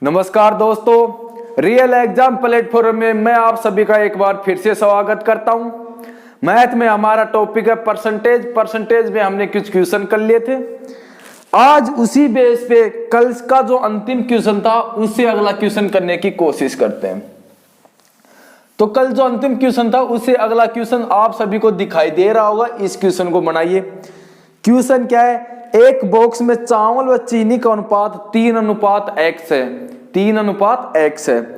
नमस्कार दोस्तों, real exam platform में मैं आप सभी का एक बार फिर से स्वागत करता हूं। मैथ में हमारा टॉपिक है परसेंटेज में हमने कुछ क्वेश्चन कर लिए थे। आज उसी बेस पे कल का जो अंतिम क्वेश्चन था उससे अगला क्वेश्चन करने की कोशिश करते हैं। तो कल जो अंतिम क्वेश्चन था उससे अगला क्वेश्चन आप सभी को दिखाई दे रहा होगा। इस क्वेश्चन को बनाइए। क्वेश्चन क्या है? एक बॉक्स में चावल व चीनी का अनुपात 3:x है। 3:x है।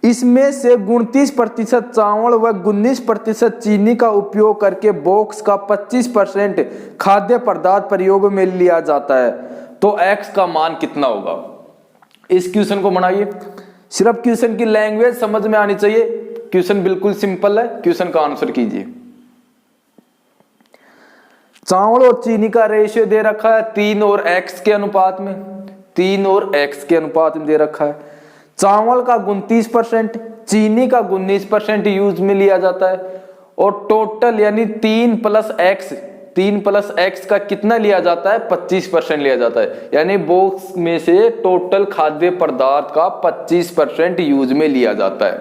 इसमें से 29% चावल व 19% चीनी का उपयोग करके बॉक्स का 25% खाद्य पदार्थ प्रयोग में लिया जाता है, तो x का मान कितना होगा? इस क्वेश्चन को बनाइए। सिर्फ क्वेश्चन की लैंग्वेज समझ में आनी चाहिए। क्वेश्चन बिल्कुल सिंपल है। क्वेश्चन का आंसर कीजिए। चावल और चीनी का रेशियो दे रखा है 3 और x के अनुपात में। 3 और x के अनुपात में दे रखा है। चावल का 29%, चीनी का 19% यूज में लिया जाता है और टोटल यानी 3 प्लस x का कितना लिया जाता है? 25% लिया जाता है। यानी बॉक्स में से टोटल खाद्य पदार्थ का 25% यूज में लिया जाता है।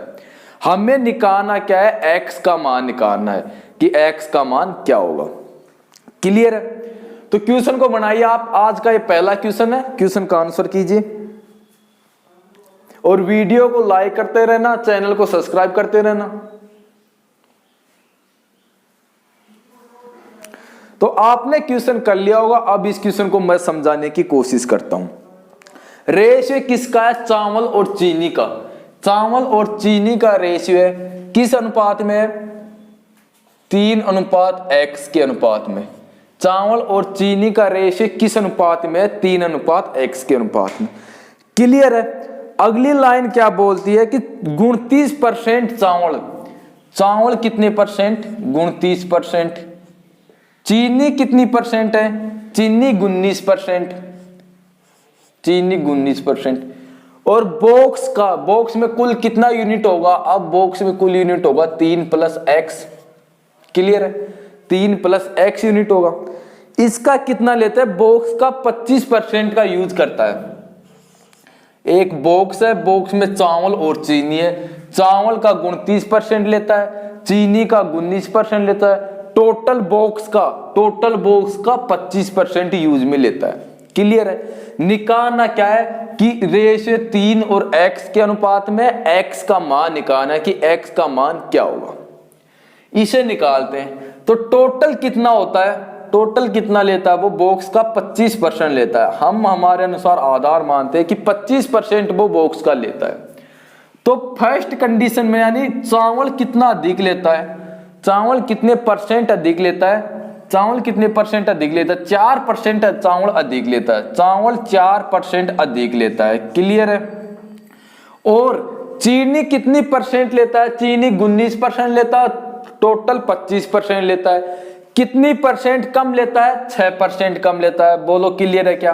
हमें निकालना क्या है? x का मान निकालना है कि x का मान क्या होगा। क्लियर है? तो क्वेश्चन को बनाइए आप। आज का ये पहला क्वेश्चन है। क्वेश्चन का आंसर कीजिए और वीडियो को लाइक करते रहना, चैनल को सब्सक्राइब करते रहना। तो आपने क्वेश्चन कर लिया होगा। अब इस क्वेश्चन को मैं समझाने की कोशिश करता हूं। रेशियो किसका है? चावल और चीनी का। चावल और चीनी का रेशियो है किस अनुपात में है? 3:x के अनुपात में। चावल और चीनी का रेशियो किस अनुपात में है? 3:x के अनुपात में। क्लियर है? अगली लाइन क्या बोलती है कि 29% चावल कितने परसेंट? 29%। चीनी कितनी परसेंट है? चीनी 19%। चीनी 19%। और बॉक्स में कुल कितना यूनिट होगा? अब बॉक्स में कुल यूनिट होगा 3 + x। क्लियर है? 3 + x यूनिट होगा। इसका कितना लेता है? बॉक्स का 25% का यूज करता है। एक बॉक्स है, बॉक्स में चावल और चीनी है। चावल का 29% लेता है, चीनी का 19% लेता है। टोटल बॉक्स का 25% यूज में लेता है। क्लियर है? निकालना क्या है कि रेशियो 3 और x के अनुपात में x का मान निकालना है कि x का मान क्या होगा। इसे निकालते हैं तो टोटल कितना होता है? टोटल कितना लेता है? वो बॉक्स का 25% लेता है। हम हमारे अनुसार आधार मानते हैं कि 25% वो बॉक्स का लेता है। तो फर्स्ट कंडीशन में यानी चावल कितना अधिक लेता है? चावल कितने परसेंट अधिक लेता है? चावल कितने परसेंट अधिक लेता है? 4% चावल अधिक लेता है। चावल 4% अधिक लेता है। क्लियर है? और चीनी कितनी परसेंट लेता है? चीनी 19% लेता है। टोटल 25% लेता है। कितनी परसेंट कम लेता है? 6% कम लेता है। बोलो क्लियर है क्या?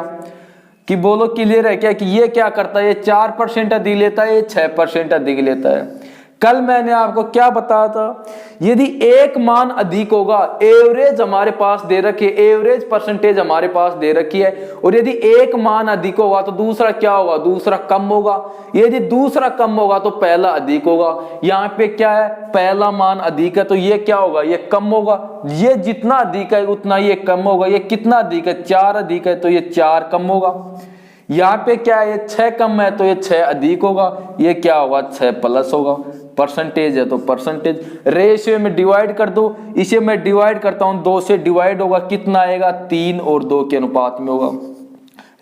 बोलो क्लियर है क्या कि ये क्या करता है? ये 4% अधिक लेता है, ये 6% अधिक लेता है। कल मैंने आपको क्या बताया था? यदि एक मान अधिक होगा, एवरेज हमारे पास दे रखी है, एवरेज परसेंटेज हमारे पास दे रखी है, और यदि एक मान अधिक होगा तो दूसरा क्या होगा? दूसरा कम होगा। यदि दूसरा कम होगा तो पहला अधिक होगा। यहाँ पे क्या है? पहला मान अधिक है तो ये क्या होगा? ये कम होगा। ये जितना अधिक है उतना ये कम होगा। ये कितना अधिक है? 4 अधिक है तो ये 4 कम होगा। यहाँ पे क्या है? ये 6 कम है तो ये 6 अधिक होगा। ये क्या होगा? 6 प्लस होगा। परसेंटेज है तो परसेंटेज। रेशियो में डिवाइड कर दो। इसे मैं डिवाइड करता हूं, 2 से डिवाइड होगा, कितना आएगा? 3 और 2 के अनुपात में होगा।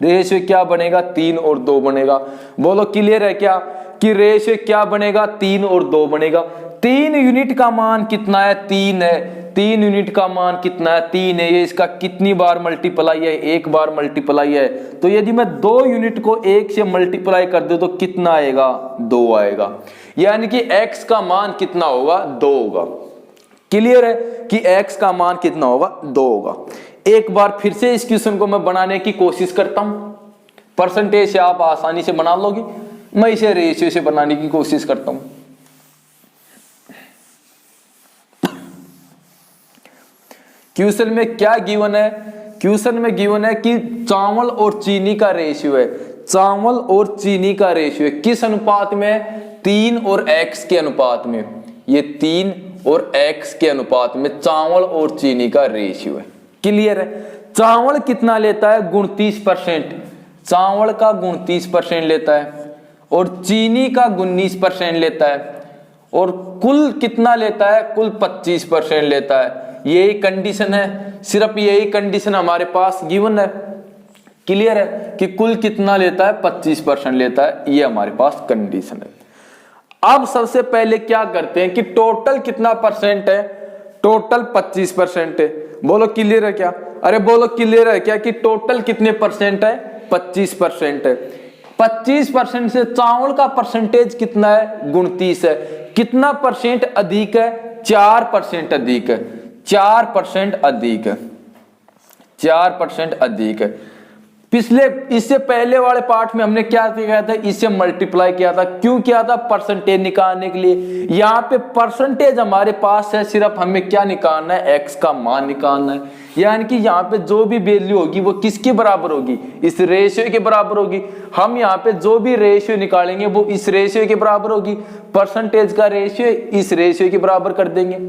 रेशियो क्या बनेगा? 3 और 2 बनेगा। बोलो क्लियर है क्या कि रेशियो क्या बनेगा? 3 और 2 बनेगा। 3 यूनिट का मान कितना है? 3 है। 3 यूनिट का मान कितना है? 3 है। ये इसका कितनी बार मल्टीप्लाई है? 1 बार मल्टीप्लाई है। तो यदि मैं 2 यूनिट को 1 से मल्टीप्लाई कर दूं तो कितना आएगा? 2 आएगा। यानी कि x का मान कितना होगा? 2 होगा। क्लियर है कि x का मान कितना होगा? 2 होगा। एक बार फिर से इस क्वेश्चन को मैं बनाने की कोशिश करता हूं। परसेंटेज से आप आसानी से बना लोगे, मैं इसे रेशियो से बनाने की कोशिश करता हूं। क्वेश्चन में क्या गिवन है? क्वेश्चन में गिवन है कि चावल और चीनी का रेशियो है। चावल और चीनी का रेशियो किस अनुपात में है? 3 और x के अनुपात में। ये 3 और x के अनुपात में चावल और चीनी का रेशियो है। क्लियर है? चावल कितना लेता है? 29%। चावल का 29% लेता है और चीनी का 19% लेता है, और कुल कितना लेता है? कुल 25% लेता है। यही कंडीशन है, सिर्फ यही कंडीशन हमारे पास गिवन है। क्लियर है कि कुल कितना लेता है? 25% लेता है, ये हमारे पास कंडीशन है। अब सबसे पहले क्या करते हैं कि टोटल कितना परसेंट है? टोटल 25% है। बोलो क्लियर है क्या? अरे बोलो क्लियर है क्या कि टोटल कितने परसेंट है? 25% है। 25% से चावल का परसेंटेज कितना है? 29 है। कितना परसेंट अधिक है? 4% अधिक है। 4% अधिक है। 4% अधिक है। पिछले इससे पहले वाले पार्ट में हमने क्या किया था? इससे मल्टीप्लाई किया था। क्यों किया था? परसेंटेज निकालने के लिए। यहाँ पे परसेंटेज हमारे पास है, सिर्फ हमें क्या निकालना है? x का मान निकालना है। यानी कि यहाँ पे जो भी वैल्यू होगी वो किसके बराबर होगी? इस रेशियो के बराबर होगी। हम यहाँ पे जो भी रेशियो निकालेंगे वो इस रेशियो के बराबर होगी। परसेंटेज का रेशियो इस रेशियो के बराबर कर देंगे।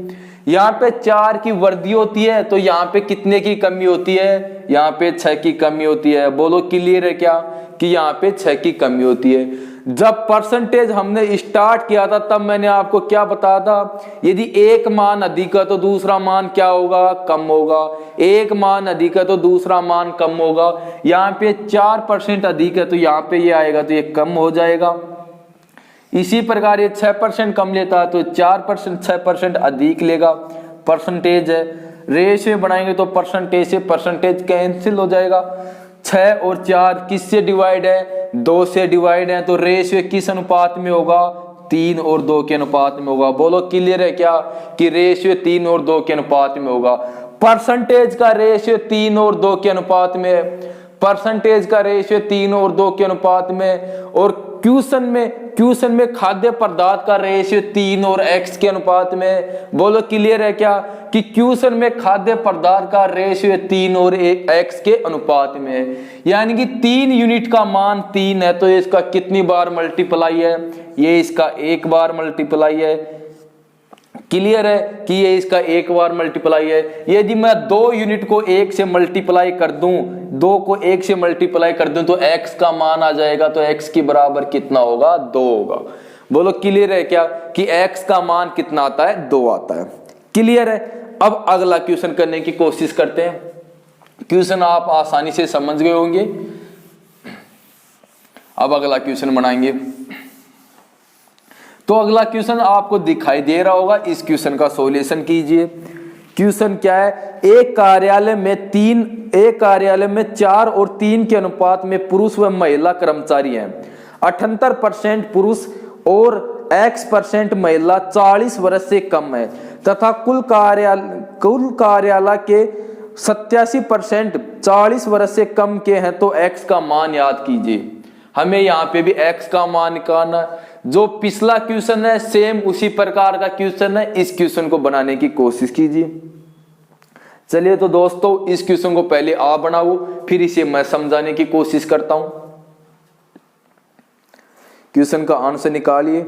यहाँ पे 4 की वृद्धि होती है तो यहाँ पे कितने की कमी होती है? यहाँ पे 6 की कमी होती है। बोलो क्लियर है क्या कि यहाँ पे 6 की कमी होती है। जब परसेंटेज हमने स्टार्ट किया था तब मैंने आपको क्या बताया था? यदि एक मान अधिक है तो दूसरा मान क्या होगा? कम होगा। एक मान अधिक है तो दूसरा मान कम होगा। यहाँ पे 4% अधिक है तो यहाँ पे ये आएगा तो ये कम हो जाएगा। इसी प्रकार ये 6% कम लेता है तो 4% 6% अधिक लेगा। परसेंटेज है, रेशियो बनाएंगे तो परसेंटेज से परसेंटेज कैंसिल हो जाएगा। 6 और 4 किससे डिवाइड है? 2 से डिवाइड है। तो रेशियो किस अनुपात में होगा? 3 और 2 के अनुपात में होगा। बोलो क्लियर है क्या कि रेशियो 3 और 2 के अनुपात में होगा। परसेंटेज का रेशियो 3 और 2 के अनुपात में है। परसेंटेज का रेशियो 3 और 2 के अनुपात में। और क्वेश्चन में खाद्य पदार्थ का रेशियो 3 और x के अनुपात में। बोलो क्लियर है क्या कि क्वेश्चन में खाद्य पदार्थ का रेशियो 3 और x के अनुपात में है। यानी कि 3 यूनिट का मान 3 है तो इसका कितनी बार मल्टीप्लाई है? ये इसका 1 बार मल्टीप्लाई है। क्लियर है कि ये इसका 1 बार मल्टीप्लाई है। यदि मैं 2 यूनिट को 1 से मल्टीप्लाई कर दूं, 2 को 1 से मल्टीप्लाई कर दूं तो x का मान आ जाएगा। तो x के बराबर कितना होगा? 2 होगा। बोलो क्लियर है क्या कि x का मान कितना आता है? 2 आता है। क्लियर है? अब अगला क्वेश्चन करने की कोशिश करते हैं। क्वेश्चन आप आसानी से समझ गए होंगे। अब अगला क्वेश्चन बनाएंगे। तो अगला क्वेश्चन आपको दिखाई दे रहा होगा। इस क्वेश्चन का सॉल्यूशन कीजिए। क्वेश्चन क्या है? एक कार्यालय में 4 और 3 के अनुपात में पुरुष व महिला कर्मचारी हैं। 78% पुरुष और x% महिला 40 वर्ष से कम है तथा कुल कार्यालय के 87% 40 वर्ष से कम के हैं। तो x का मान याद कीजिए। हमें यहाँ पे भी x का मान निकालना है। जो पिछला क्वेश्चन है सेम उसी प्रकार का क्वेश्चन है। इस क्वेश्चन को बनाने की कोशिश कीजिए। चलिए तो दोस्तों इस क्वेश्चन को पहले आप बनाओ, फिर इसे मैं समझाने की कोशिश करता हूं। क्वेश्चन का आंसर निकालिए।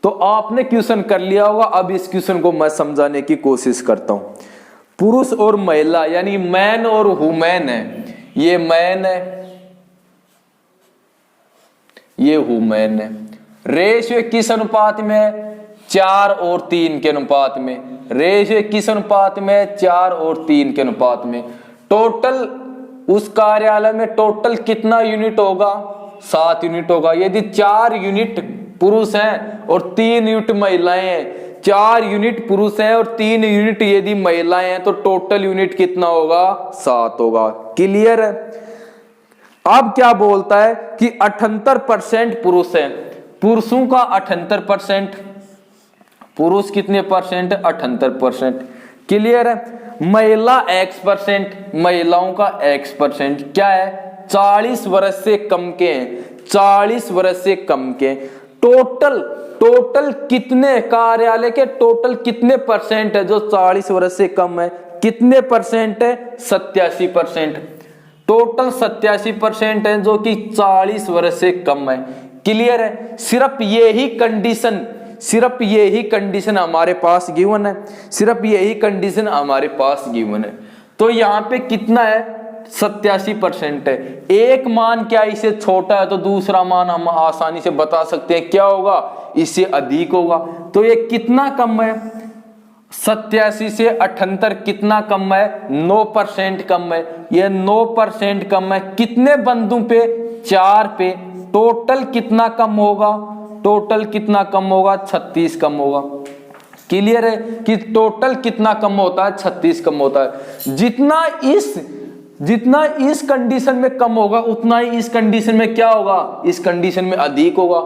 तो आपने क्वेश्चन कर लिया होगा। अब इस क्वेश्चन को मैं समझाने की कोशिश करता हूं। पुरुष और महिला यानी मैन और वुमेन है। ये मैन है, ये वुमेन है। रेशियो किस अनुपात में है? 4 और 3 के अनुपात में। रेशियो किस अनुपात में? 4 और 3 के अनुपात में। टोटल उस कार्यालय में टोटल कितना यूनिट होगा? 7 यूनिट होगा। यदि 4 यूनिट पुरुष हैं और 3 यूनिट महिलाएं हैं, 4 यूनिट पुरुष हैं और 3 यूनिट यदि महिलाएं हैं तो टोटल यूनिट कितना होगा? 7 होगा। क्लियर है? अब क्या बोलता है कि 78% पुरुष हैं। पुरुषों का 78%, पुरुष कितने परसेंट? 78%। क्लियर है? महिला x%, महिलाओं का x% क्या है? 40 वर्ष से कम के हैं। 40 वर्ष से कम के। टोटल कितने कार्यालय के टोटल कितने परसेंट है जो 40 वर्ष से कम है, कितने परसेंट है, 87%। टोटल 87% है जो कि 40 वर्ष से कम है। क्लियर है? सिर्फ यही कंडीशन हमारे पास गिवन है, सिर्फ यही कंडीशन हमारे पास गिवन है। तो यहाँ पे कितना है, 87% है। एक मान क्या इससे छोटा है तो दूसरा मान हम आसानी से बता सकते हैं क्या होगा, इससे अधिक होगा। तो ये कितना कम है, 87 से 78 कितना कम है, 9% कम है। ये 9% कम है कितने बिंदु पे, 4 पे। टोटल कितना कम होगा, टोटल कितना कम होगा, 36 कम होगा। क्लियर है कि टोटल कितना कम होता है, 36 कम होता है। जितना इस कंडीशन में कम होगा उतना ही इस कंडीशन में क्या होगा, इस कंडीशन में अधिक होगा।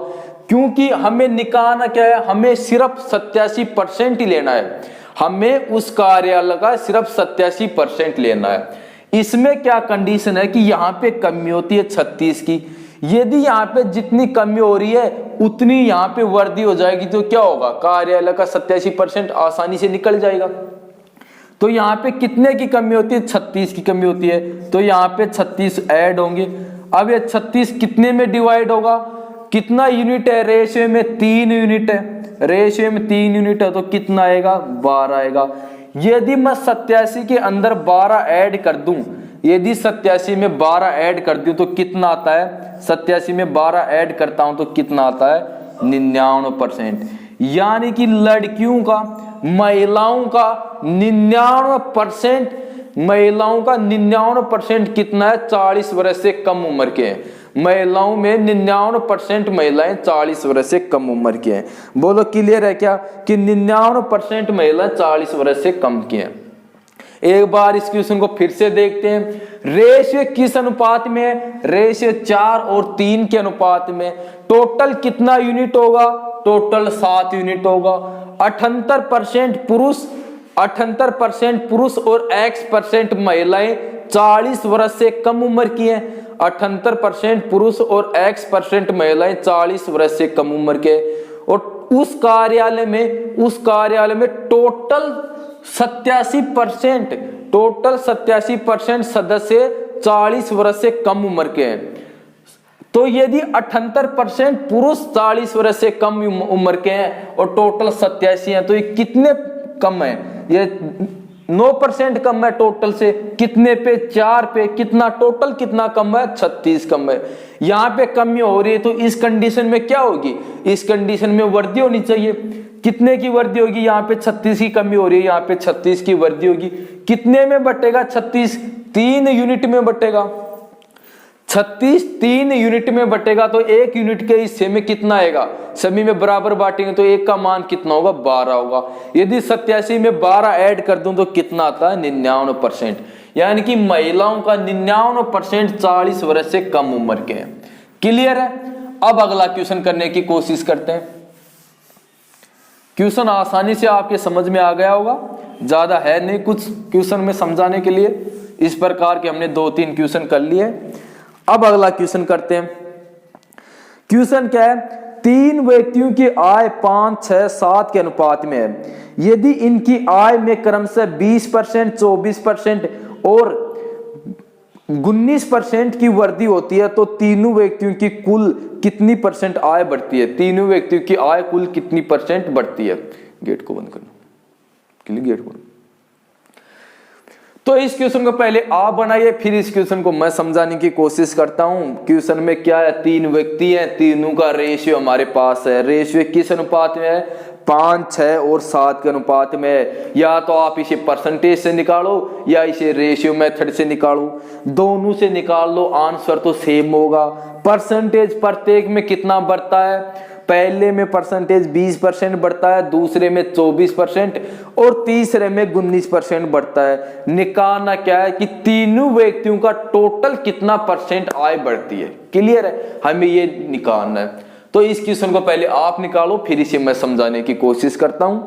क्योंकि हमें निकालना क्या है, हमें सिर्फ 87% ही लेना है, हमें उस कार्यालय का सिर्फ 87% लेना है। इसमें क्या कंडीशन है कि यहाँ पे कमी होती है 36 की, यदि यहाँ पे जितनी कमी हो रही है उतनी यहाँ पे वृद्धि हो जाएगी तो क्या होगा, कार्यालय का 87% आसानी से निकल जाएगा। तो यहाँ पे कितने की कमी होती है, 36 की कमी होती है। तो यहाँ पे 36 ऐड होंगे। अब ये 36 कितने में डिवाइड होगा, कितना यूनिट है, रेशियो में 3 यूनिट है, रेशियो में 3 यूनिट है तो कितना आएगा, 12 आएगा। यदि मैं 87 के अंदर 12 ऐड कर दूं, यदि 87 में 12 ऐड कर दूं तो कितना आता है, 87 में 12 ऐड करता हूं तो कितना आता है, 99%। यानी कि लड़कियों का, महिलाओं का 99%, महिलाओं का 99% कितना है, 40 वर्ष से कम उम्र के हैं। महिलाओं में 99% महिलाएं 40 वर्ष से कम उम्र की हैं। बोलो क्लियर है क्या कि 99% महिलाएं 40 वर्ष से कम की हैं। एक बार इस क्वेश्चन को फिर से देखते हैं। रेशियो किस अनुपात में है, रेशियो 4 और 3 के अनुपात में। टोटल कितना यूनिट होगा, टोटल 7 यूनिट होगा। 78% पुरुष और X% महिलाएं 40 वर्ष से कम उम्र की हैं। 78% पुरुष और X% महिलाएं 40 वर्ष से कम उम्र के। और उस कार्यालय में टोटल 87% सदस्य 40 वर्ष से कम उम्र के हैं। तो यदि 78% पुरुष 40 वर्ष से कम उम्र के हैं और टोटल 87 हैं तो ये कितने कम है, ये 9% कम है टोटल से। कितने पे, 4 पे। कितना, टोटल कितना कम है, 36 कम है। यहाँ पे कमी हो रही है तो इस कंडीशन में क्या होगी, इस कंडीशन में वृद्धि होनी चाहिए। कितने की वृद्धि होगी, यहाँ पे 36 की कमी हो रही है, यहाँ पे 36 की वृद्धि होगी। कितने में बटेगा 36, 3 यूनिट में बटेगा। 36 3 यूनिट में बटेगा तो 1 यूनिट के हिस्से में कितना आएगा, सभी में बराबर बांटेंगे तो 1 का मान कितना होगा, 12 होगा। यदि 87 में 12 ऐड कर दूं तो कितना आता है, 99%। यानी कि महिलाओं का 99% 40 वर्ष से कम उम्र के हैं। क्लियर है? अब अगला क्वेश्चन करने की कोशिश करते हैं। क्वेश्चन आसानी से आपके समझ में आ गया होगा, ज्यादा है नहीं कुछ क्वेश्चन में समझाने के लिए। इस प्रकार के हमने 2-3 क्वेश्चन कर लिए। अब अगला क्वेश्चन करते हैं। क्वेश्चन क्या है, 3 व्यक्तियों की आय 5, 6, 7 के अनुपात में है। यदि इनकी आय में क्रमशः 20%, 24% और 19% की वृद्धि होती है तो तीनों व्यक्तियों की कुल कितनी % आय बढ़ती है, तीनों व्यक्तियों की आय कुल कितनी % बढ़ती है। गेट को बंद करना, गेट को। तो इस क्वेश्चन को पहले आप बनाइए, फिर इस क्वेश्चन को मैं समझाने की कोशिश करता हूं। क्वेश्चन में क्या है, 3 व्यक्ति हैं, तीनों का रेशियो हमारे पास है। रेशियो किस अनुपात में है, 5, 6 और 7 के अनुपात में है। या तो आप इसे परसेंटेज से निकालो या इसे रेशियो मेथड से निकालो, दोनों से निकाल लो, आंसर तो सेम होगा। परसेंटेज प्रत्येक में कितना बढ़ता है, पहले में परसेंटेज 20% बढ़ता है, दूसरे में 24% और तीसरे में 19% बढ़ता है। निकालना क्या है कि तीनों व्यक्तियों का टोटल कितना % आय बढ़ती है। क्लियर है, हमें ये निकालना है। तो इस क्वेश्चन को पहले आप निकालो, फिर इसे मैं समझाने की कोशिश करता हूं।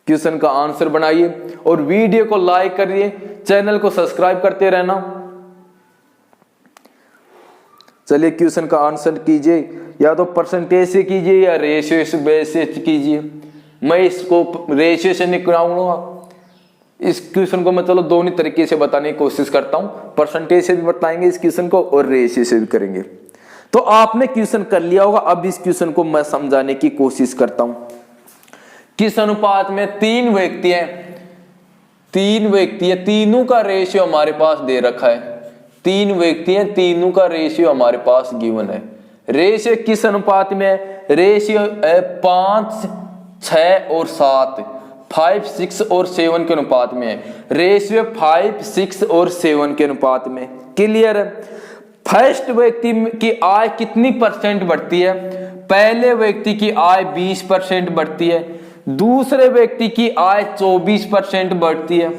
क्वेश्चन का आंसर बनाइए और वीडियो को लाइक करिए, चैनल को सब्सक्राइब करते रहना। चलिए क्वेश्चन का आंसर कीजिए, या तो परसेंटेज से कीजिए या रेशियो से कीजिए। मैं इसको रेशियो से निकालूंगा, इस क्वेश्चन को मैं चलो दोनों तरीके से बताने की कोशिश करता हूं, परसेंटेज से भी बताएंगे इस क्वेश्चन को और रेशियो से भी करेंगे। तो आपने क्वेश्चन कर लिया होगा, अब इस क्वेश्चन को मैं समझाने की कोशिश करता हूं। किस अनुपात में तीन व्यक्ति हैं, तीनों का रेशियो हमारे पास दे रखा है, तीन व्यक्ति हैं, तीनों का रेशियो हमारे पास गिवन है। रेशियो किस अनुपात में है? रेशियो 5, 6 और 7, 5, 6 और 7 के अनुपात में है। रेशियो 5, 6 और 7 के अनुपात में। क्लियर है? फर्स्ट व्यक्ति की आय कितनी परसेंट बढ़ती है? पहले व्यक्ति की आय 20% बढ़ती है, दूसरे व्यक्ति की आय 24% बढ़ती है,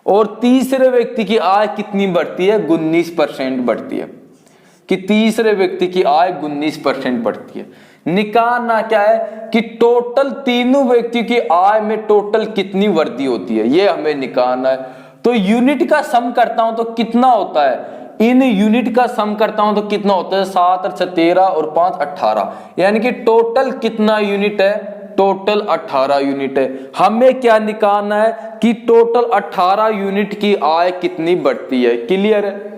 और तीसरे व्यक्ति की आय कितनी बढ़ती है? 19% बढ़ती है। कि तीसरे व्यक्ति की आय 19% बढ़ती है। निकालना क्या है कि टोटल तीनों व्यक्ति की आय में टोटल कितनी वृद्धि होती है, ये हमें निकालना है। तो यूनिट का सम करता हूं तो कितना होता है? इन यूनिट का सम करता हूं तो कितना होता है? 7 और 6 13 और 5 18, यानी कि टोटल कितना यूनिट है? टोटल 18 यूनिट है। हमें क्या निकालना है कि टोटल 18 यूनिट की आय कितनी बढ़ती है। क्लियर है?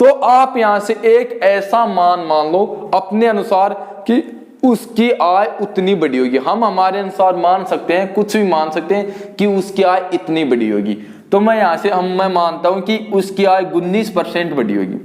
तो आप यहां से एक ऐसा मान लो अपने अनुसार कि उसकी आय उतनी बड़ी होगी। हम हमारे अनुसार मान सकते हैं, कुछ भी मान सकते हैं कि उसकी आय इतनी बड़ी होगी। तो मैं यहां से मैं मानता हूं कि उसकी आय 19% बड़ी होगी।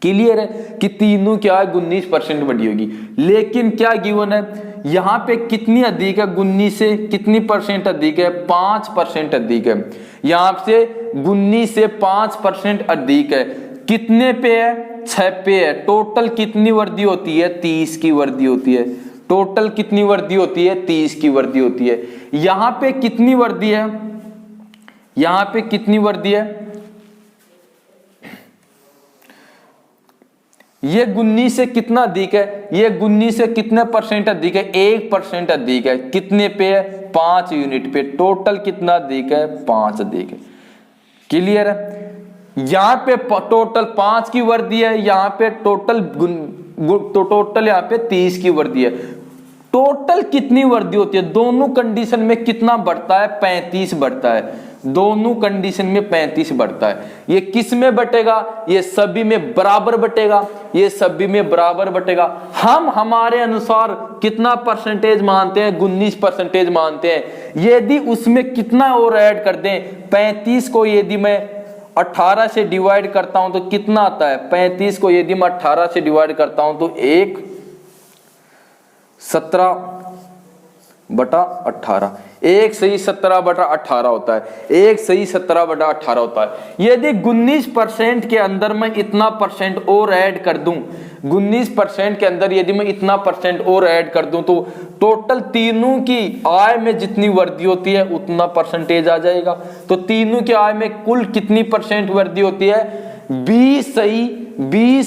क्लियर है कि तीनों की आय 19% बड़ी होगी। लेकिन क्या गिवन है यहां पे? कितनी अधिक है? 19 से कितनी परसेंट अधिक है? 5% अधिक है। यहां से 19 से 5% अधिक है। कितने पे है? 6 पे है। टोटल कितनी वृद्धि होती है? 30 की वृद्धि होती है। टोटल कितनी वृद्धि होती है? 30 की वृद्धि होती है। यहां पे कितनी वृद्धि है? यहां पे कितनी वृद्धि है? ये 19 से कितना अधिक है? ये 19 से कितने परसेंट अधिक है? 1% अधिक है। कितने पे है? 5 यूनिट पे। टोटल कितना अधिक है? 5 अधिक है। क्लियर है? यहां पे टोटल 5 की वृद्धि है, यहां पे टोटल यहां पे 30 की वृद्धि है। टोटल कितनी वृद्धि होती है? दोनों कंडीशन में कितना बढ़ता है? 35 बढ़ता है। दोनों कंडीशन में 35 बढ़ता है। ये किस में बटेगा? ये सभी में बराबर बटेगा, ये सभी में बराबर बटेगा। हम हमारे अनुसार कितना परसेंटेज मानते हैं? 19% मानते हैं। यदि उसमें कितना और ऐड कर दें, 35 को यदि मैं 18 से डिवाइड करता हूं तो कितना आता है? 35 को यदि मैं 18 से डिवाइड करता हूं तो 17/18, 1 सही 17/18 होता है। 1 सही 17/18 होता है। यदि 19% के अंदर मैं इतना परसेंट और ऐड कर दूं, 19% के अंदर यदि मैं इतना परसेंट और ऐड कर दूं तो टोटल तीनों की आय में जितनी वृद्धि होती है उतना परसेंटेज आ जाएगा। तो तीनों की आय में कुल कितनी परसेंट वृद्धि होती है? 20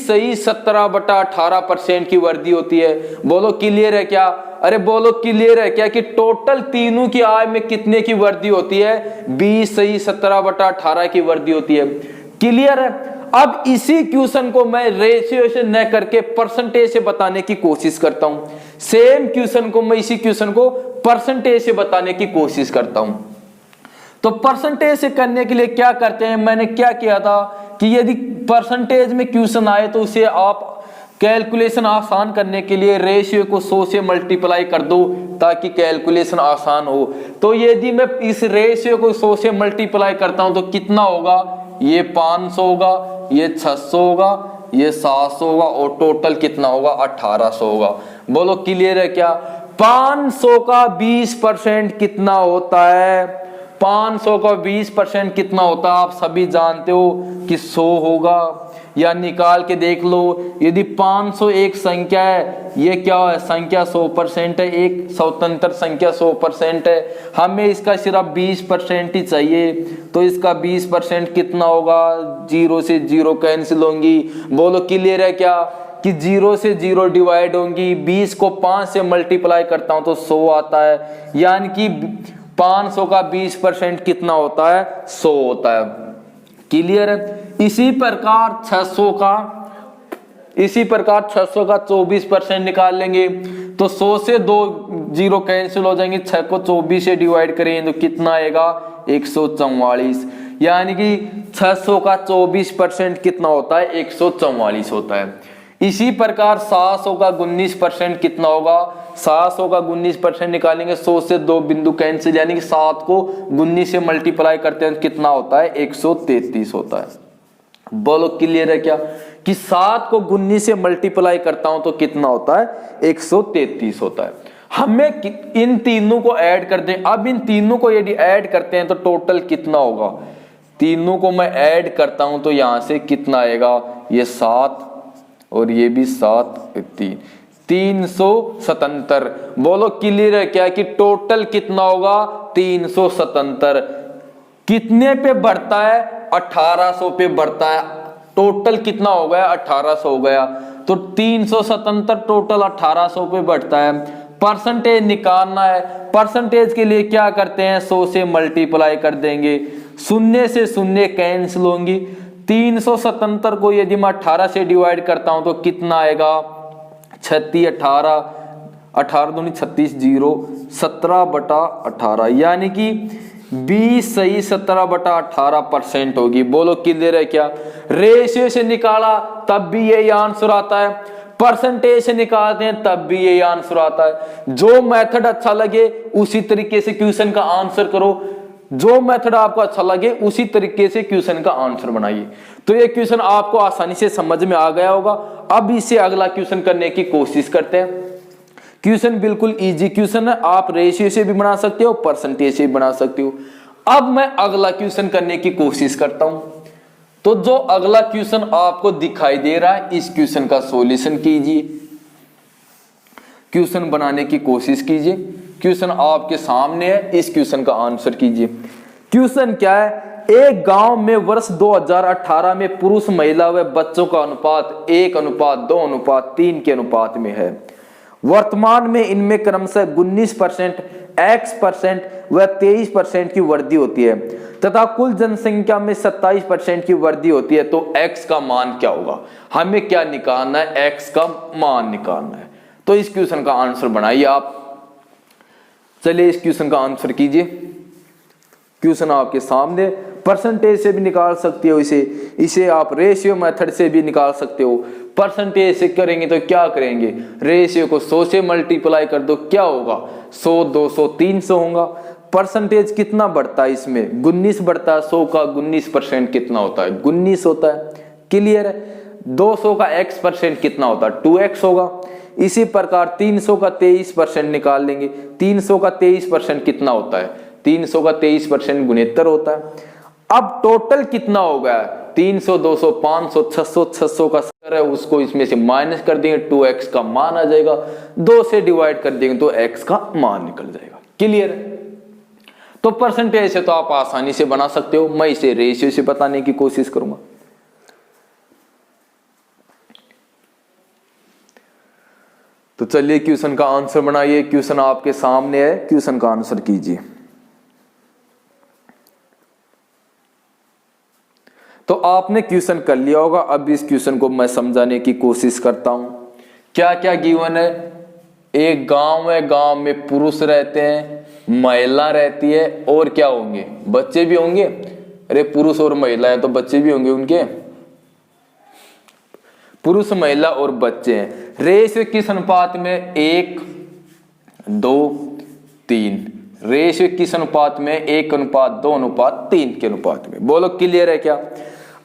सही 17/18% की वृद्धि होती है। बोलो क्लियर है क्या? अरे बोलो क्लियर है क्या कि टोटल तीनों की आय में कितने की वृद्धि होती है? 20 सही 17/18 की वृद्धि होती है। क्लियर है? अब इसी क्वेश्चन को मैं रेशियो से न करके परसेंटेज से बताने की कोशिश करता हूं। सेम क्वेश्चन को मैं इसी क्वेश्चन को परसेंटेज से बताने की कोशिश करता हूं। तो परसेंटेज से करने के लिए क्या करते हैं? मैंने क्या किया था कि यदि परसेंटेज में क्वेश्चन आए तो उसे आप कैलकुलेशन आसान करने के लिए रेशियो को 100 से मल्टीप्लाई कर दो ताकि कैलकुलेशन आसान हो। तो यदि मैं इस रेशियो को 100 से मल्टीप्लाई करता हूं तो कितना होगा? ये 500 होगा, ये 600 होगा, ये 700 होगा, और टोटल कितना होगा? 1800 होगा। बोलो क्लियर है क्या? 500 का 20% कितना होता है? 500 का 20% कितना होता है? आप सभी जानते हो कि 100 होगा। या निकाल के देख लो, यदि 500 एक संख्या है, ये क्या है? संख्या 100% है, एक स्वतंत्र संख्या 100% है। हमें इसका सिर्फ 20% ही चाहिए, तो इसका 20% कितना होगा? 0 से 0 कैंसिल होंगी। बोलो क्लियर है क्या कि 0 से 0 डिवाइड होंगी। 20 को 5 से मल्टीप्लाई करता हूं तो 100 आता है, यानी कि 500 का 20% कितना होता है? 100 होता है। क्लियर है? इसी प्रकार 600 का इसी प्रकार 600 का 24% निकाल लेंगे तो 100 से 2 जीरो कैंसिल हो जाएंगे, 6 को 24 से डिवाइड करेंगे तो कितना आएगा 144, यानी कि 600 का 24% कितना होता है 144 होता है। इसी प्रकार 700 का 19% कितना होगा, 700 का 19% निकालेंगे, 100 से 2 बिंदु कैंसिल, यानी कि 7 को 19 से मल्टीप्लाई करते हैं कितना होता है 133 होता है। बोलो क्लियर है क्या कि 7 को 19 से मल्टीप्लाई करता हूं तो कितना होता है 133 होता है। हमें इन तीनों को ऐड कर दें। अब इन तीनों को यदि ऐड करते हैं तो टोटल कितना होगा, तीनों को मैं ऐड करता हूं तो यहां से कितना आएगा, ये 7 और ये भी 7 3 377। बोलो क्लियर है क्या कि टोटल कितना होगा 377। कितने पे बढ़ता है 1800 पे बढ़ता है। टोटल कितना हो गया 1800 हो गया, तो 377 टोटल 1800 पे बढ़ता है। परसेंटेज निकालना है, परसेंटेज के लिए क्या करते हैं 100 से मल्टीप्लाई कर देंगे, शून्य से शून्य कैंसिल होंगी। 377 को यदि मैं 18 से डिवाइड करता हूं तो कितना आएगा 36 18 18 दूनी 36 0 17/18, यानी कि 20 सही 17/18% होगी। बोलो क्लियर है क्या। रेशियो से निकाला तब भी यही आंसर आता है, परसेंटेज से निकालते हैं तब भी यही आंसर आता है। जो मेथड अच्छा लगे उसी तरीके से क्वेश्चन का आंसर करो, जो मेथड आपको अच्छा लगे उसी तरीके से क्वेश्चन का आंसर बनाइए। तो ये क्वेश्चन आपको आसानी से समझ में आ गया होगा। अब इसे अगला क्वेश्चन करने की कोशिश करते हैं। क्वेश्चन बिल्कुल इजी क्वेश्चन है, आप रेशियो से भी बना सकते हो, परसेंटेज से भी बना सकते हो। अब मैं अगला क्वेश्चन करने की कोशिश करता हूं। तो जो अगला क्वेश्चन आपको दिखाई दे रहा है इस क्वेश्चन का सॉल्यूशन कीजिए, क्वेश्चन बनाने की कोशिश कीजिए। क्वेश्चन आपके सामने है, इस क्वेश्चन का आंसर कीजिए। क्वेश्चन क्या है, एक गांव में वर्ष 2018 में पुरुष महिला व बच्चों का अनुपात 1:2:3 के अनुपात में है। वर्तमान में इनमें क्रमशः 19%, X% व 23% की वृद्धि होती है तथा कुल जनसंख्या में 27% की वृद्धि होती है। तो X का मान क्या होगा, हमें क्या निकालना है, X का मान निकालना है। तो इस क्वेश्चन का आंसर बनाइए आप। चलिए इस क्वेश्चन का आंसर कीजिए। क्वेश्चन आपके सामने, परसेंटेज से भी निकाल सकते हो इसे आप रेशियो मेथड से भी निकाल सकते हो। परसेंटेज से करेंगे तो क्या करेंगे, रेशियो को 100 से मल्टीप्लाई कर दो, क्या होगा 100 200 300 होगा। परसेंटेज कितना बढ़ता है इसमें 19 बढ़ता है, 100 का 19% कितना होता है 19 होता है। क्लियर है। 200 का X% कितना होता है 2X होगा। इसी प्रकार 300 का 23% निकाल लेंगे, 300 का 23% कितना होता है 300 का 23% 69 होता है। अब टोटल कितना हो गया 300 200 500 600 600 का सर है उसको इसमें से माइनस कर देंगे, 2x का मान आ जाएगा, 2 से डिवाइड कर देंगे तो x का मान निकल जाएगा। क्लियर है। तो परसेंटेज से तो आप आसानी से बना सकते हो, मैं इसे रेशियो से बताने की कोशिश करूंगा। तो चलिए क्वेश्चन का आंसर बनाइए। क्वेश्चन आपके सामने है, क्वेश्चन का आंसर कीजिए। तो आपने क्वेश्चन कर लिया होगा। अब इस क्वेश्चन को मैं समझाने की कोशिश करता हूं। क्या क्या गिवन है, एक गांव है, गांव में पुरुष रहते हैं, महिला रहती है और क्या होंगे बच्चे भी होंगे। अरे पुरुष और महिला है तो बच्चे भी होंगे उनके, पुरुष महिला और बच्चे हैं। रेशियो किस अनुपात में 1:2:3, रेशियो किस अनुपात में 1:2:3 के अनुपात में। बोलो क्लियर है क्या।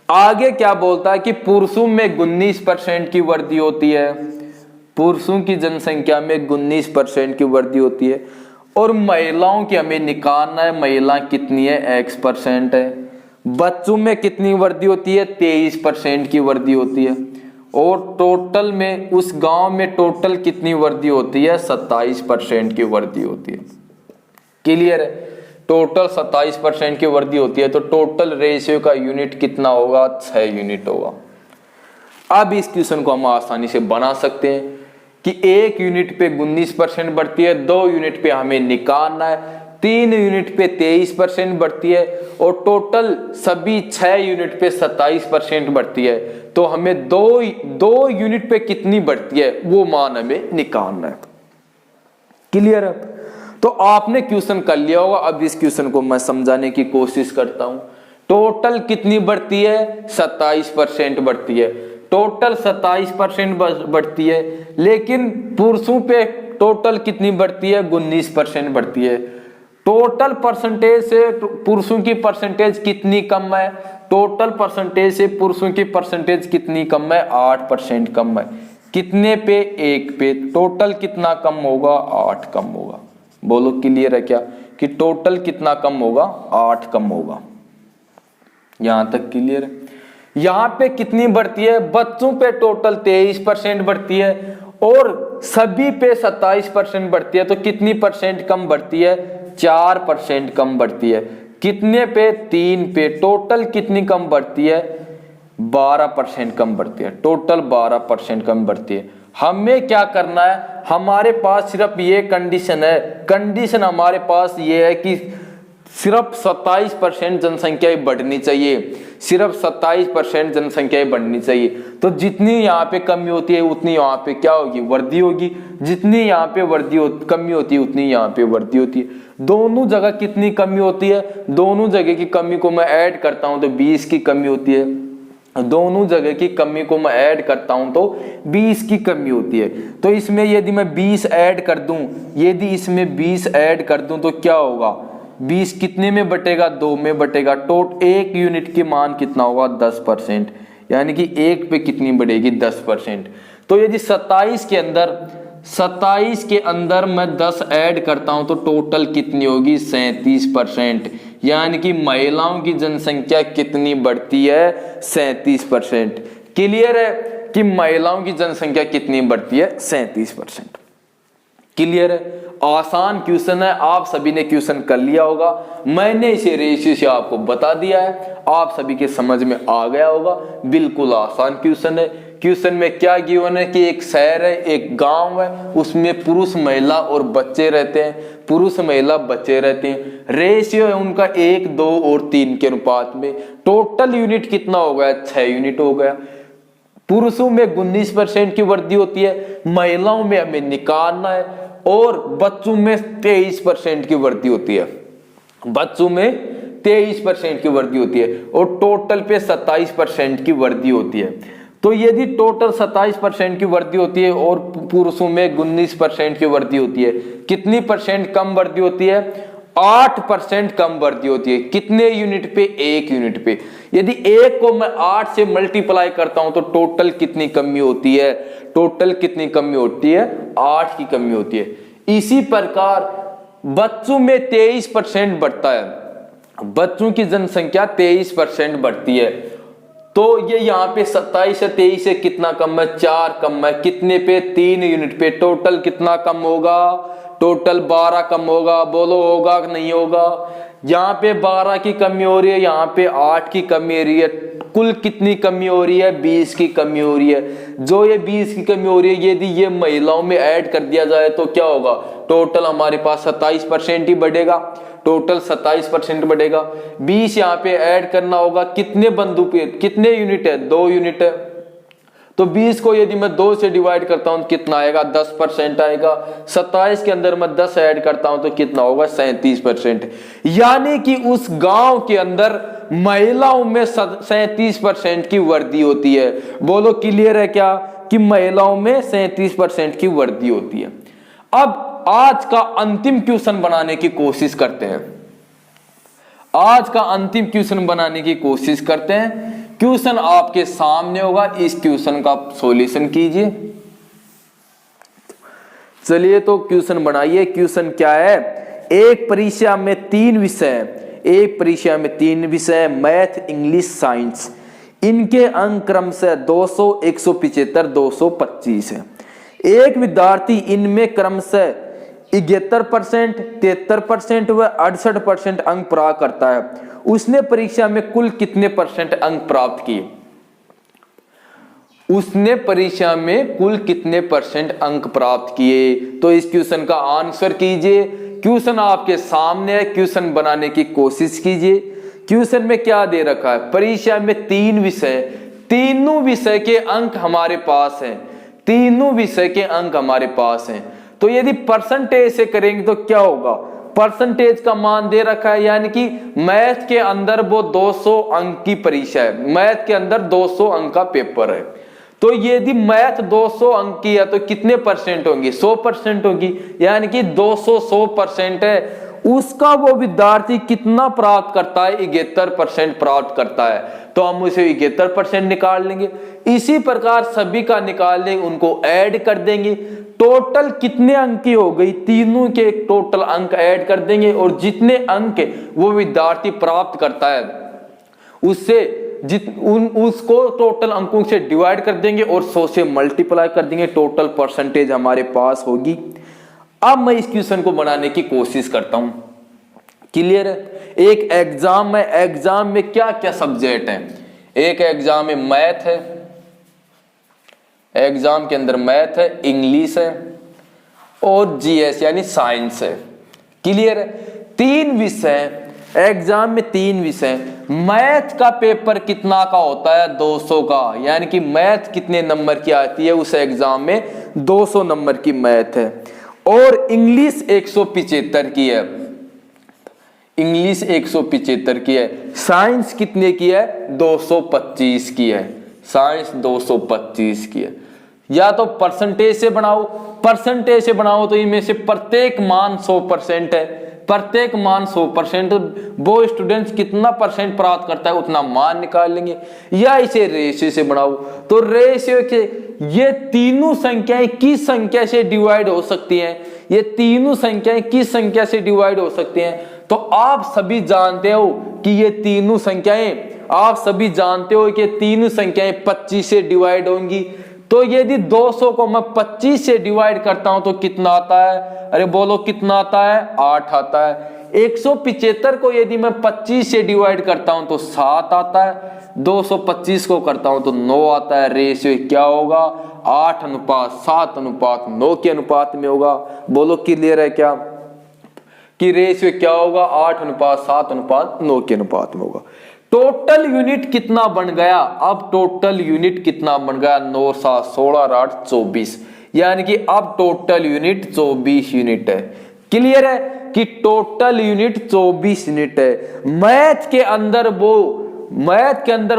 आगे क्या बोलता है कि पुरुषों में 19% की वृद्धि होती है, पुरुषों की जनसंख्या में 19% की वृद्धि होती है और महिलाओं की हमें निकालना है, महिला कितनी है X% है। बच्चों में कितनी वृद्धि होती है 23% की वृद्धि होती है और टोटल में उस गांव में टोटल कितनी वृद्धि होती है 27% की वृद्धि होती है। क्लियर है। टोटल 27% की वृद्धि होती है तो टोटल रेशियो का यूनिट कितना होगा 6 यूनिट होगा। अब इस क्वेश्चन को हम आसानी से बना सकते हैं कि 1 यूनिट पे 19% बढ़ती है, 2 यूनिट पे हमें निकालना है, 3 यूनिट पे 23% बढ़ती है और टोटल सभी 6 यूनिट पे 27% बढ़ती है। तो हमें दो यूनिट पे कितनी बढ़ती है वो मान हमें निकालना है। क्लियर है? तो आपने क्वेश्चन कर लिया होगा। अब इस क्वेश्चन को मैं समझाने की कोशिश करता हूं। टोटल कितनी बढ़ती है? 27% बढ़ती है। टोटल 27% बढ़ती है, लेकिन पुरुषों पे टोटल कितनी बढ़ती है? 19% बढ़ती है। टोटल परसेंटेज से पुरुषों की परसेंटेज कितनी कम है? टोटल परसेंटेज से पुरुषों की परसेंटेज कितनी कम है? 8% कम है। कितने पे? 1 पे। टोटल कितना कम होगा? 8 कम होगा। बोलो क्लियर है क्या कि टोटल कितना कम होगा? 8 कम होगा। यहां तक क्लियर है? यहां पे कितनी बढ़ती है? बच्चों पे टोटल 23% बढ़ती है और सभी पे 27% बढ़ती है। तो कितनी परसेंट कम बढ़ती है? 4% कम बढ़ती है। कितने पे? 3 पे। टोटल कितनी कम बढ़ती है? 12% कम बढ़ती है। टोटल 12% कम बढ़ती है। हमें क्या करना है? हमारे पास सिर्फ ये कंडीशन है। कंडीशन हमारे पास ये है कि सिर्फ 27% जनसंख्या बढ़नी चाहिए। सिर्फ 27% जनसंख्या बढ़नी चाहिए। तो जितनी यहाँ पे कमी होती है उतनी यहाँ पे क्या होगी? वृद्धि होगी। जितनी यहाँ पे कमी होती है उतनी यहाँ पे वृद्धि होती है। दोनों जगह कितनी कमी होती है? दोनों जगह की कमी को मैं ऐड करता हूं तो 20 की कमी होती है। दोनों जगह की कमी को मैं ऐड करता हूं तो 20 की कमी होती है। तो इसमें यदि मैं 20 ऐड कर दूं, यदि इसमें 20 ऐड कर दूं तो क्या होगा? 20 कितने में बटेगा? 2 में बटेगा। टोटल 1 यूनिट की मान कितना होगा? 10%। यानी कि 1 पे कितनी बढ़ेगी? 10%। तो यदि 27 के अंदर मैं 10 ऐड करता हूं तो टोटल कितनी होगी? 37%। यानी कि महिलाओं की जनसंख्या कितनी बढ़ती है? 37%। क्लियर है कि महिलाओं की जनसंख्या कितनी बढ़ती है? 37%। क्लियर है? आसान क्वेश्चन है। आप सभी ने क्वेश्चन कर लिया होगा। मैंने इसे रेशियो से आपको बता दिया है, आप सभी के समझ में आ गया होगा। बिल्कुल आसान क्वेश्चन है। क्वेश्चन में क्या गिवन है कि एक शहर है, एक गांव है, उसमें पुरुष महिला और बच्चे रहते हैं। पुरुष महिला बच्चे रहते हैं। रेशियो है उनका 1, 2 और 3 के अनुपात में। टोटल यूनिट कितना हो गया? 6 यूनिट हो गया। पुरुषों में 19% की वृद्धि होती है, महिलाओं में हमें निकालना है, और बच्चों में 23% की वृद्धि होती है। बच्चों में 23% की वृद्धि होती है और टोटल पे 27% की वृद्धि होती है। तो यदि टोटल 27% की वृद्धि होती है और पुरुषों में 19% की वृद्धि होती है, कितनी परसेंट कम वृद्धि होती है? 8% कम वृद्धि होती है। कितने यूनिट पे? 1 यूनिट पे। यदि 1 को मैं 8 से मल्टीप्लाई करता हूं तो टोटल कितनी कमी होती है? टोटल कितनी कमी होती है? 8 की कमी होती है। इसी प्रकार बच्चों में 23% बढ़ता है। बच्चों की जनसंख्या 23% बढ़ती है। तो ये यहाँ पे 27 से 23 से कितना कम है? 4 कम है। कितने पे? 3 यूनिट पे। टोटल कितना कम होगा? टोटल 12 कम होगा। बोलो होगा कि नहीं होगा? यहाँ पे 12 की कमी हो रही है, यहाँ पे 8 की कमी हो रही है। कुल कितनी कमी हो रही है? 20 की कमी हो रही है। जो ये 20 की कमी हो रही है, यदि ये महिलाओं में ऐड कर दिया जाए तो क्या होगा? टोटल हमारे पास 27% ही बढ़ेगा। टोटल 27% बढ़ेगा। 20 यहाँ पे ऐड करना होगा। कितने बंधु पे? कितने यूनिट है? 2 यूनिट है। तो 20 को यदि मैं 2 से डिवाइड करता हूं तो कितना आएगा? 10% आएगा। 27 के अंदर मैं 10 ऐड करता हूं तो कितना होगा? 37%। यानी कि उस गांव के अंदर महिलाओं में 37% की वृद्धि होती है। बोलो क्लियर है क्या कि महिलाओं में 37% की वृद्धि होती है। अब आज का अंतिम क्वेश्चन बनाने की कोशिश करते हैं। आज का अंतिम क्वेश्चन बनाने की कोशिश करते हैं। क्वेश्चन आपके सामने होगा, इस क्वेश्चन का सॉल्यूशन कीजिए। चलिए तो क्वेश्चन बनाइए। क्वेश्चन क्या है? एक परीक्षा में 3 विषय मैथ, इंग्लिश, साइंस, इनके अंक क्रमशः 200, 175, 225 है। एक विद्यार्थी इनमें क्रमशः 71%, 73% व 68% अंक प्राप्त करता है। उसने परीक्षा में कुल कितने परसेंट अंक प्राप्त किए? उसने परीक्षा में कुल कितने परसेंट अंक प्राप्त किए? तो इस क्वेश्चन का आंसर कीजिए क्वेश्चन आपके सामने है, क्वेश्चन बनाने की कोशिश कीजिए। क्वेश्चन में क्या दे रखा है, परीक्षा में 3 विषय, तीनों विषय के अंक हमारे पास हैं, तीनों विषय के अंक हमारे पास हैं। तो यदि परसेंटेज से करेंगे तो क्या होगा, परसेंटेज का मान दे रखा है, यानी कि मैथ के अंदर वो 200 अंक की परीक्षा है, मैथ के अंदर 200 अंक का पेपर है। तो यदि मैथ 200 अंक की है तो कितने परसेंट होंगी, 100% होगी, यानी कि 200 है। उसका वो विद्यार्थी कितना प्राप्त करता है, 71% प्राप्त करता है, तो हम उसे 71% निकाल लेंगे। इसी प्रकार सभी का निकाल लेंगे, उनको ऐड कर देंगे, टोटल कितने अंक की हो गई, तीनों के टोटल अंक ऐड कर देंगे, और जितने अंक वो विद्यार्थी प्राप्त करता है उससे उसको टोटल अंकों से डिवाइड कर देंगे और 100 से मल्टीप्लाई कर देंगे, टोटल परसेंटेज हमारे पास होगी। अब मैं इस क्वेश्चन को बनाने की कोशिश करता हूं, क्लियर है। एक एग्जाम है, एग्जाम में क्या क्या सब्जेक्ट हैं, एक एग्जाम में मैथ है, एग्जाम के अंदर मैथ है, इंग्लिश है और जीएस यानी साइंस है, क्लियर है। 3 विषय, एग्जाम में 3 विषय। मैथ का पेपर कितना का होता है, 200 का, यानी कि मैथ कितने नंबर की आती है उस एग्जाम में, 200 नंबर की मैथ है। और इंग्लिश 175 की है, इंग्लिश 175 की है। साइंस कितने की है, 225 की है, साइंस 225 की है। या तो परसेंटेज से बनाओ, परसेंटेज से बनाओ तो इनमें से प्रत्येक मान 100% है, प्रत्येक मान 100%, वो स्टूडेंट्स कितना परसेंट प्राप्त करता है उतना मान निकाल लेंगे। या इसे रेशियो से बनाओ, तो रेशियो के ये तीनों संख्याएं किस संख्या से डिवाइड हो सकती हैं, ये तीनों संख्याएं किस संख्या से डिवाइड हो सकती हैं। तो आप सभी जानते हो कि ये तीनों संख्याएं, आप सभी जानते हो कि तीनों संख्याएं 25 से डिवाइड होंगी। तो यदि 200 को मैं 25 से डिवाइड करता हूं तो कितना आता है, अरे बोलो कितना आता है, 8 आता है। 175 को यदि मैं 25 से डिवाइड करता हूं तो 7 आता है, 225 को करता हूं तो 9 आता है। रेशियो क्या होगा, 8:7:9 के अनुपात में होगा। बोलो क्लियर है क्या, कि रेशियो क्या होगा, 8:7:9 के अनुपात में होगा। टोटल यूनिट कितना बन गया, अब टोटल यूनिट कितना बन गया, 9 7 16 8 24, यानी कि अब टोटल यूनिट 24 यूनिट है। क्लियर है कि टोटल यूनिट 24 यूनिट है। मैथ के अंदर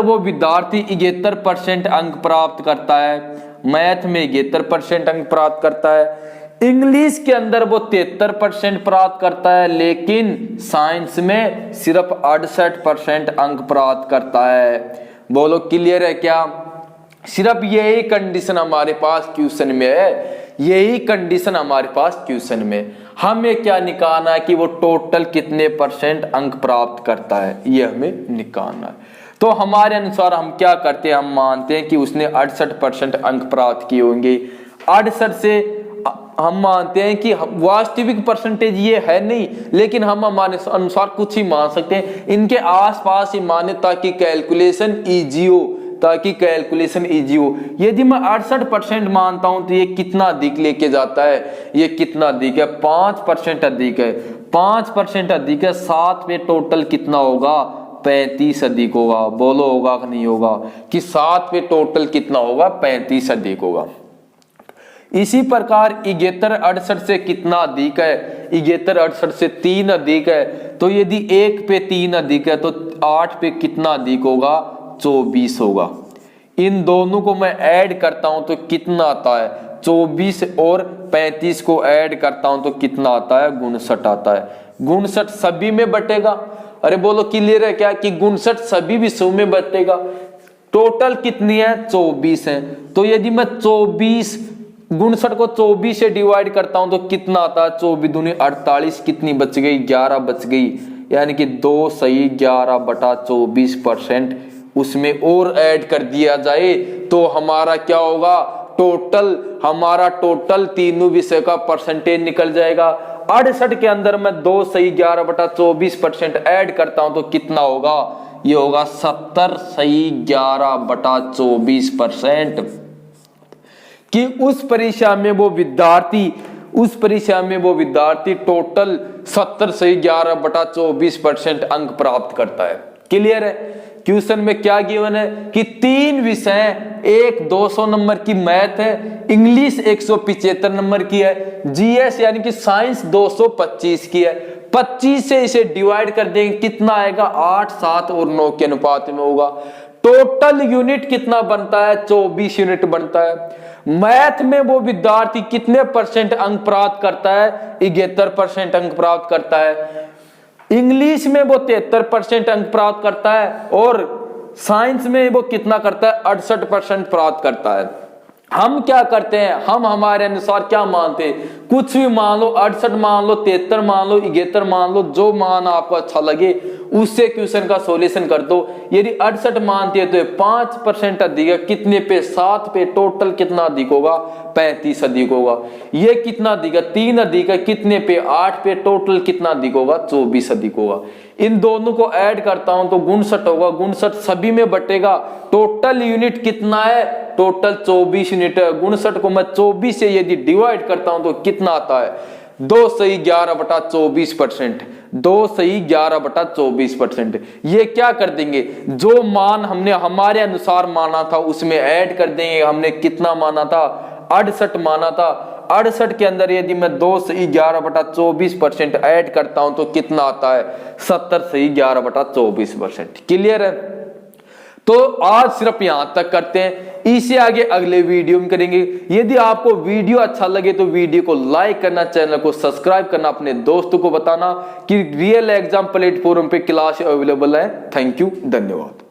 वो विद्यार्थी 71% अंक प्राप्त करता है, मैथ में 71% अंक प्राप्त करता है। इंग्लिश के अंदर वो 73% प्राप्त करता है, लेकिन साइंस में सिर्फ 68% अंक प्राप्त करता है। बोलो क्लियर है क्या, सिर्फ यही कंडीशन हमारे पास क्वेश्चन में है, यही कंडीशन हमारे पास क्वेश्चन में। हमें क्या निकालना है कि वो टोटल कितने परसेंट अंक प्राप्त करता है, ये हमें निकालना है। तो हमारे अनुसार हम क्या करते हैं, हम मानते हैं कि उसने 68% अंक प्राप्त किए होंगे। 68 से हम मानते हैं कि वास्तविक परसेंटेज ये है नहीं, लेकिन हम हमारे अनुसार कुछ ही मान सकते हैं, इनके आसपास ही माने ताकि कैलकुलेशन इजी हो, ताकि कैलकुलेशन इजी हो। यदि मैं 68% मानता हूं तो ये कितना अधिक लेके जाता है, ये कितना अधिक है, 5% अधिक है, 5% अधिक है। 7 पे टोटल कितना होगा, 35 अधिक होगा। बोलो होगा कि नहीं होगा, कि 7 पे टोटल कितना होगा, 35 अधिक होगा। इसी प्रकार 71 68 से कितना अधिक है, 71 68 से 3 अधिक है। तो यदि 1 पे 3 अधिक है तो 8 पे कितना अधिक होगा, 24 होगा। इन दोनों को मैं ऐड करता हूं तो कितना आता है, 24 और 35 को ऐड करता हूं तो कितना आता है, 59 आता है। 59 सभी में बटेगा, अरे बोलो क्लियर है क्या, कि 59 सभी विषयों में बटेगा। टोटल कितनी है, 24 है। तो यदि मैं 59 को 24 से डिवाइड करता हूं तो कितना आता है, 24 दूनी 48, कितनी बच गई, 11 बच गई, यानी कि 2 सही 11/24% उसमें और ऐड कर दिया जाए तो हमारा क्या होगा, हमारा टोटल तीनों विषय का परसेंटेज निकल जाएगा। 68 के अंदर मैं 2 सही 11/24% ऐड करता हूं तो कितना होगा, ये होगा 70 सही 11/24%। कि उस परीक्षा में वो विद्यार्थी उस परीक्षा में वो विद्यार्थी टोटल 70 से 11/24% अंक प्राप्त करता है। क्लियर है? क्वेश्चन में क्या गिवन है कि 3 विषय, एक 200 नंबर की मैथ है, इंग्लिश 175 नंबर की है, जीएस यानी कि साइंस 225 की है। 25 से इसे डिवाइड कर देंगे, कितना आएगा? 8, 7 और 9 के अनुपात में होगा। टोटल यूनिट कितना बनता है? 24 यूनिट बनता है। मैथ में वो विद्यार्थी कितने % अंक प्राप्त करता है? 71% अंक प्राप्त करता है। इंग्लिश में वो 73% अंक प्राप्त करता है और साइंस में वो कितना करता है? 68% प्राप्त करता है। हम क्या करते हैं, हम हमारे अनुसार क्या मानते हैं, कुछ भी मान लो, 68 मान लो, 73 मान लो, 71 मान लो, जो मान आपको अच्छा लगे उससे क्वेश्चन का सॉल्यूशन कर दो। यदि 68 मानते हैं तो 5% अधिक है, कितने पे? 7 पे। टोटल कितना अधिक होगा? 35 अधिक होगा। ये कितना अधिक है? 3 अधिक है, कितने पे? 8 पे। टोटल कितना अधिक होगा? 24 अधिक होगा। इन दोनों को ऐड करता हूं तो 59 होगा, 59 सभी में बटेगा। टोटल यूनिट कितना है? टोटल 24 यूनिट है। 59 को मैं 24 से यदि डिवाइड करता हूं तो कितना आता है? 2 सही 11/24%। 2 सही 11/24%। ये क्या कर देंगे, जो मान हमने हमारे अनुसार माना था उसमें ऐड कर देंगे। हमने कितना माना था? 68 माना था। 68 के अंदर यदि मैं 2 सही 11/24% ऐड करता हूं तो कितना आता है? 70 सही 11/24%। क्लियर है? तो आज सिर्फ यहां तक करते हैं, इसे आगे अगले वीडियो में करेंगे। यदि आपको वीडियो अच्छा लगे तो वीडियो को लाइक करना, चैनल को सब्सक्राइब करना, अपने दोस्तों को बताना कि रियल एग्जाम प्लेटफॉर्म पे क्लास अवेलेबल है। थैंक यू, धन्यवाद।